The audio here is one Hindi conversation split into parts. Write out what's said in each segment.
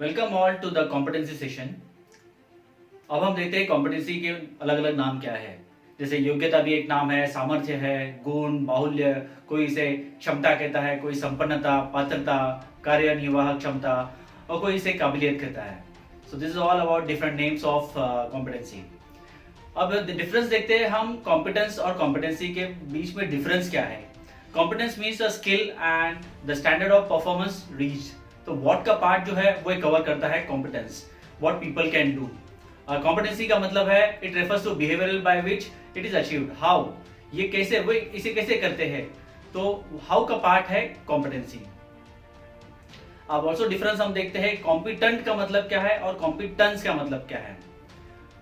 Welcome all to the competency session. अब हम देखते हैं कॉम्पिटेंसी के अलग अलग नाम क्या है। जैसे योग्यता भी एक नाम है, सामर्थ्य है, गुण, बाहुल्य, कोई इसे क्षमता कहता है, कोई संपन्नता, पात्रता, कार्य निर्वाहक क्षमता और कोई इसे काबिलियत कहता है। So this is all about different names of competency. अब डिफरेंस देखते हैं हम कॉम्पिटेंस और कॉम्पिटेंसी के बीच में डिफरेंस क्या है। Competence means a skill and the standard of performance reach. तो व्हाट का पार्ट जो है वो कवर करता है competence, what people can do. Competency का मतलब है it refers to behavioural by which it is achieved, how, ये कैसे, वो इसे कैसे करते हैं। तो हाउ का पार्ट है कॉम्पिटेंसी। अब ऑल्सो डिफरेंस हम देखते हैं, कॉम्पिटेंट का मतलब क्या है और कॉम्पिटेंस का मतलब क्या है।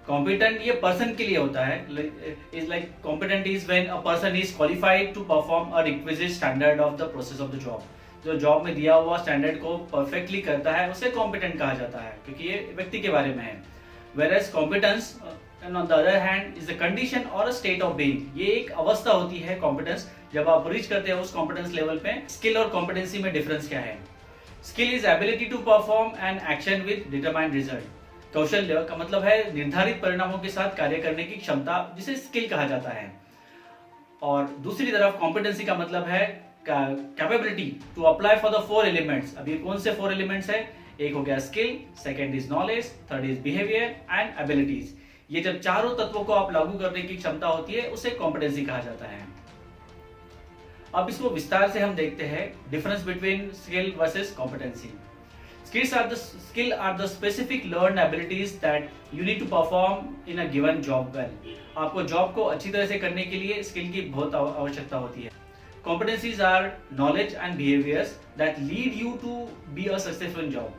कॉम्पिटेंट ये पर्सन के लिए होता है, is like competent is when a person is qualified to perform a requisite standard of the process of the job. जो जॉब में दिया हुआ स्टैंडर्ड को परफेक्टली करता है उसे कॉम्पिटेंट कहा जाता है, क्योंकि ये व्यक्ति के बारे में है। Whereas competence on the other hand is a condition और अ स्टेट ऑफ बीइंग। ये एक अवस्था होती है कॉम्पिटेंस, जब आप रीच करते हैं उस कॉम्पिटेंस लेवल पे। स्किल और कॉम्पिटेंसी में डिफरेंस क्या है। Skill is ability to perform an action with determined result. कौशल्य का मतलब है निर्धारित परिणामों के साथ कार्य करने की क्षमता, जिसे स्किल कहा जाता है। और दूसरी तरफ कॉम्पिटेंसी का मतलब है capability to apply for the 4 elements. अब ये कौन से 4 एलिमेंट्स है? एक हो गया skill, second is knowledge, third is behaviour and abilities. ये जब चारों तत्वों को आप लागू करने की क्षमता होती है उसे कॉम्पिटेंसी कहा जाता है। अब इसको विस्तार से हम देखते हैं, difference between skill versus competency. Skill are the specific learned abilities that you need to perform in a given job well. आपको जॉब को अच्छी तरह से करने के लिए स्किल की बहुत आवश्यकता होती है। Competencies are knowledge and behaviors that lead you to be a successful job.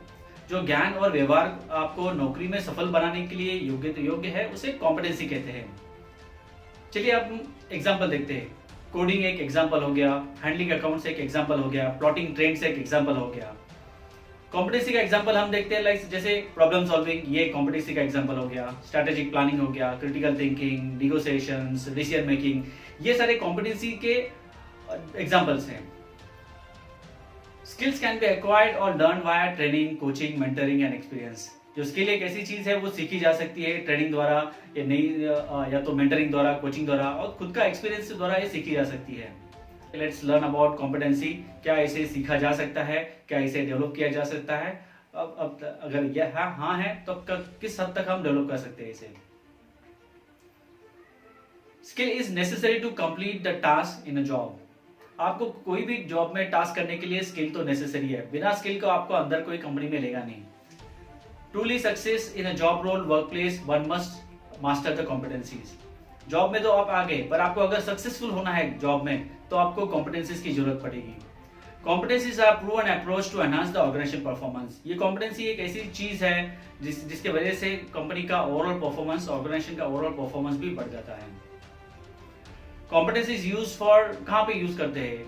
जो ज्ञान और व्यवहार आपको नौकरी में सफल बनाने के लिए योग्य है उसे कॉम्पिटेंसी कहते हैं। चलिए अब एग्जाम्पल देखते हैं। कोडिंग एक एग्जाम्पल हो गया, हैंडलिंग अकाउंट्स एक एग्जाम्पल हो गया, प्लॉटिंग ट्रेड्स एक एग्जाम्पल हो गया। कॉम्पिटेंसी का एग्जांपल हम देखते हैं लाइक जैसे प्रॉब्लम सॉल्विंग, ये कॉम्पिटेंसी का एग्जांपल हो गया। स्ट्रेटेजिक प्लानिंग हो गया, critical thinking, negotiations, decision making, ये सारे कॉम्पिटेंसी के एग्जांपल्स हैं। स्किल्स कैन बी एक्वायर्ड और learn via training, coaching, mentoring and experience. जो स्किल एक ऐसी चीज है वो सीखी जा सकती है ट्रेनिंग द्वारा या नहीं, या तो मेंटरिंग द्वारा, कोचिंग द्वारा, और खुद का एक्सपीरियंस द्वारा ये सीखी जा सकती है। Let's learn about competency. क्या इसे सीखा जा सकता है, क्या इसे डेवलप किया जा सकता है? अब अगर यह हाँ है तो किस हद तक हम डेवलप कर सकते हैं इसे। Skill is necessary to complete the task in a job. आपको कोई भी जॉब में टास्क करने के लिए स्किल तो नेसेसरी है, बिना स्किल को आपको अंदर कोई कंपनी में लेगा नहीं। Truly success in a job role work place one must master the competencies. Job में तो आप आगे, पर आपको अगर सक्सेसफुल होना है जॉब में तो आपको कॉम्पिटेंसीज की जरूरत पड़ेगी। Competencies are proven approach to enhance the organisation performance. ये कॉम्पिटेंसी एक ऐसी चीज है जिसके वजह से कंपनी का ओवरऑल परफॉर्मेंस, ऑर्गेनाइजेशन का ओवरऑल परफॉर्मेंस भी बढ़ जाता है। कॉम्पिटेंसीज यूज फॉर कहाँ पे यूज करते हैं?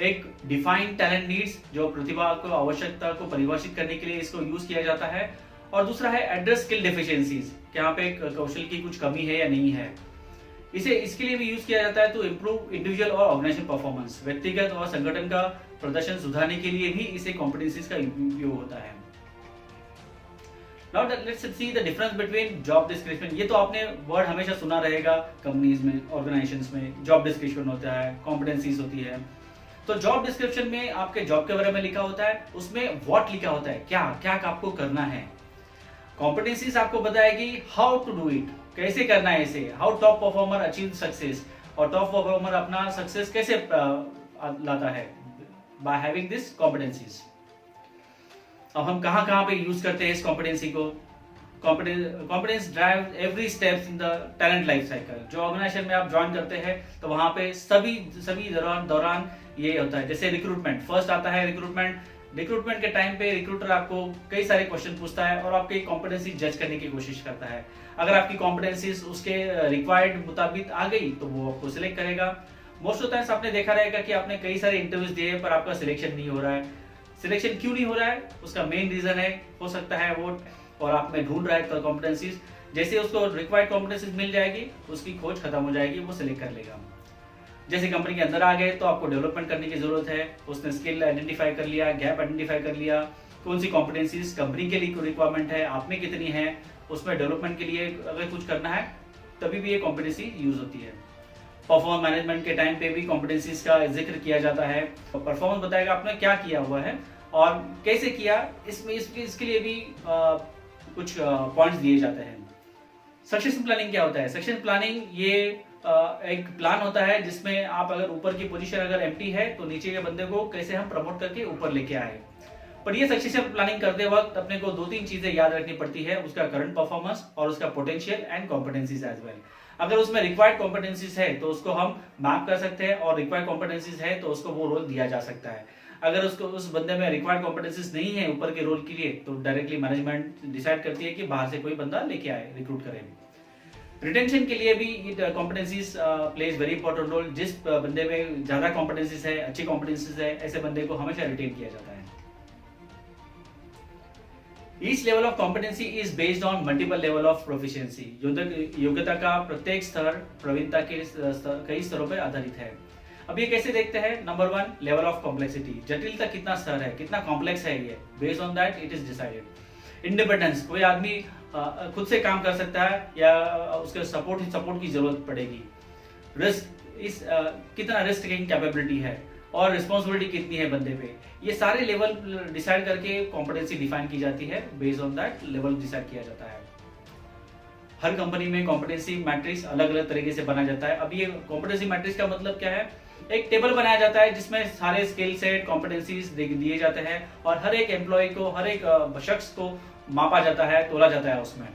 एक डिफाइंड टैलेंट नीड्स, जो प्रतिभा को, आवश्यकता को परिभाषित करने के लिए इसको यूज किया जाता है। और दूसरा है एड्रेस स्किल डेफिशिएंसीज, यहाँ पे कौशल की कुछ कमी है या नहीं है। इसे इसके लिए भी यूज किया जाता है टू इम्प्रूव इंडिविजुअल और ऑर्गेनाइजेशन परफॉर्मेंस। व्यक्तिगत और संगठन का प्रदर्शन सुधारने के लिए भी इसे कॉम्पिटेंसीज का उपयोग होता है। Now let's see the difference between job description. ये तो आपने वर्ड हमेशा सुना रहेगा, कंपनीज में, ऑर्गेनाइजेशंस में जॉब डिस्क्रिप्शन होता है, कॉम्पिटेंसीज होती है। तो जॉब डिस्क्रिप्शन में आपके जॉब के बारे में लिखा होता है, उसमें व्हाट लिखा होता है, क्या क्या आपको करना है। कॉम्पिटेंसीज आपको बताएगी हाउ टू डू इट, कैसे करना है इसे, how top performer achieve success, और टॉप परफॉर्मर अपना सक्सेस कैसे लाता है बाय हैविंग दिस कॉम्पिटेंसीज। अब हम कहां पे यूज करते हैं इस कॉम्पिटेंसी को? Competence drive every steps in the talent life cycle. जो ऑर्गेनाइजेशन में आप ज्वाइन करते हैं तो वहां पे सभी दौरान ये होता है। जैसे रिक्रूटमेंट, फर्स्ट आता है रिक्रूटमेंट के टाइम पे रिक्रूटर आपको कई सारे क्वेश्चन पूछता है और आपकी कॉम्पिटेंसी जज करने की कोशिश करता है। अगर आपकी कॉम्पिटेंसी उसके रिक्वायर्ड मुताबिक आ गई तो वो आपको सिलेक्ट करेगा। मोस्ट ऑफ टाइम्स आपने देखा रहेगा कि आपने कई सारे इंटरव्यूज दिए पर आपका सिलेक्शन नहीं हो रहा है। सिलेक्शन क्यों नहीं हो रहा है? उसका मेन रीजन हो सकता है वो, और आप में ढूंढ रहा है कॉम्पिटेंसीज। जैसे उसको रिक्वायर्ड कॉम्पिटेंसीज मिल जाएगी, उसकी खोज खत्म हो जाएगी, वो सिलेक्ट कर लेगा। जैसे कंपनी के अंदर आ गए तो आपको डेवलपमेंट करने की जरूरत है। उसने स्किल आइडेंटिफाई कर लिया, गैप आइडेंटिफाई कर लिया, कौन सी कॉम्पिटेंसीज कंपनी के लिए रिक्वायरमेंट है, आप में कितनी है, उसमें डेवलपमेंट के लिए अगर कुछ करना है तभी भी ये कॉम्पिटेंसी यूज होती है। परफॉर्मेंस मैनेजमेंट के टाइम पे भी कॉम्पिटेंसीज का जिक्र किया जाता है। परफॉर्मेंस बताएगा आपने क्या किया हुआ है और कैसे किया, इसके लिए भी कुछ पॉइंट्स दिए जाते हैं। सक्सेशन प्लानिंग क्या होता है? सक्सेशन प्लानिंग ये एक प्लान होता है जिसमें आप अगर ऊपर की पोजीशन अगर एम्प्टी है तो नीचे के बंदे को कैसे हम प्रमोट करके ऊपर लेके आए। पर ये सक्सेशन प्लानिंग करते वक्त अपने को 2-3 चीजें याद रखनी पड़ती है, उसका करंट परफॉर्मेंस और उसका potential and competencies as well. अगर उसमें रिक्वायर्ड कॉम्पिटेंसीज है तो उसको हम मैप कर सकते हैं और रिक्वायर्ड कॉम्पिटेंसीज है तो उसको वो रोल दिया जा सकता है। अगर उसको उस बंदे में रिक्वायर्ड कॉम्पिटेंसीज नहीं है ऊपर के रोल के लिए तो डायरेक्टली मैनेजमेंट डिसाइड करती है कि बाहर से कोई बंदा लेके आए, रिक्रूट करें। रिटेंशन के लिए भी competencies plays very important role. जिस बंदे में ज्यादा कॉम्पिटेंसीज है, अच्छी कॉम्पिटेंसीज है, ऐसे बंदे को हमेशा रिटेन किया जाता है। Each level of competency is based on multiple level of proficiency. योग्यता का प्रत्येक स्तर प्रवीणता के कई स्तरों पर आधारित है। अब ये कैसे देखते हैं? नंबर 1, लेवल ऑफ कॉम्प्लेक्सिटी, जटिलता कितना स्तर है, कितना कॉम्प्लेक्स है ये, based on that it is decided. Independence, कोई आदमी खुद से काम कर सकता है या उसके सपोर्ट की जरूरत पड़ेगी। रिस्क, कितना रिस्क टेकिंग कैपेबिलिटी है और रिस्पॉन्सिबिलिटी कितनी है बंदे पे, ये सारे लेवल डिसाइड करके कॉम्पिटेंसी डिफाइन की जाती है। Based on that level decide किया जाता है। हर कंपनी में कॉम्पिटेंसी मैट्रिक्स अलग अलग तरीके से बनाया जाता है। अब ये कॉम्पिटेंसी मैट्रिक्स का मतलब क्या है? एक टेबल बनाया जाता है जिसमें सारे स्किल सेट कॉम्पिटेंसीज दिए जाते हैं और हर एक एम्प्लॉय को, हर एक शख्स को मापा जाता है, तोला जाता है। उसमें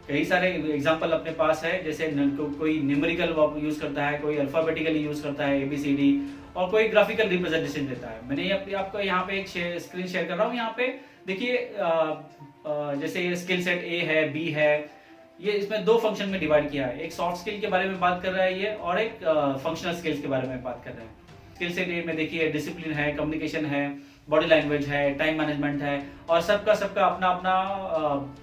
कई सारे एग्जांपल अपने पास है, जैसे कोई न्यूमेरिकल यूज करता है, कोई अल्फाबेटिकली यूज करता है ABCD, और कोई ग्राफिकल रिप्रेजेंटेशन देता है। मैंने आपको यहाँ पे एक स्क्रीन शेयर कर रहा हूँ। यहाँ पे देखिए, जैसे ये स्किल सेट A है, B है, ये इसमें 2 फंक्शन में डिवाइड किया है। एक सॉफ्ट स्किल के बारे में बात कर रहा है ये, और एक फंक्शनल स्किल्स के बारे में बात कर रहे हैं। स्किल सेट A में देखिए डिसिप्लिन है, कम्युनिकेशन है, बॉडी लैंग्वेज है, टाइम मैनेजमेंट है, और सबका अपना अपना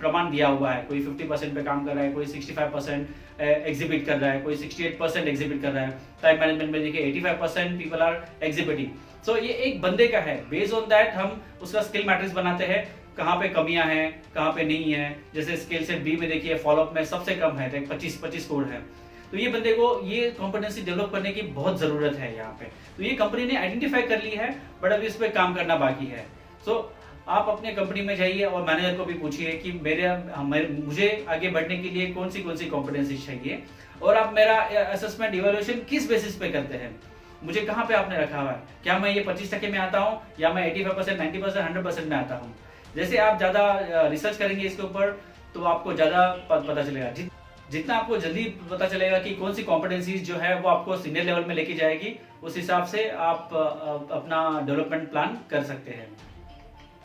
प्रमाण दिया हुआ है। कोई 50% पे काम कर रहा है, कोई 65% एग्जिबिट कर रहा है, कोई 68% एग्जिबिट कर रहा है। टाइम मैनेजमेंट में देखिए 85% पीपल आर एग्जिबिटिंग। सो ये एक बंदे का है। बेस्ड ऑन दैट हम उसका स्किल मैट्रिक्स बनाते हैं, कहाँ पे कमियां हैं, कहाँ पे नहीं है। जैसे स्किल सेट B में देखिए फॉलोअप में सबसे कम है, 25 स्कोर है। तो ये बंदे को ये कॉम्पिटेंसी डेवलप करने की बहुत जरूरत है यहाँ पे। तो ये कंपनी ने आइडेंटिफाई कर ली है, बट अभी इस पे काम करना बाकी है। सो आप अपने कंपनी में जाइए और मैनेजर को भी पूछिए कि मुझे आगे बढ़ने के लिए कौन सी कॉम्पिटेंसी चाहिए, और आप मेरा असेसमेंट इवैल्यूएशन किस बेसिस पे करते हैं, मुझे कहाँ पे आपने रखा हुआ है। क्या मैं ये 25% में आता हूँ या मैं 85%, 90%, 100% में आता हूँ। जैसे आप ज्यादा रिसर्च करेंगे इसके ऊपर तो आपको ज्यादा पता चलेगा। जितना आपको जल्दी पता चलेगा कि कौन सी कॉम्पिटेंसीज जो है वो आपको सीनियर लेवल में लेके जाएगी, उस हिसाब से आप अपना डेवलपमेंट प्लान कर सकते हैं।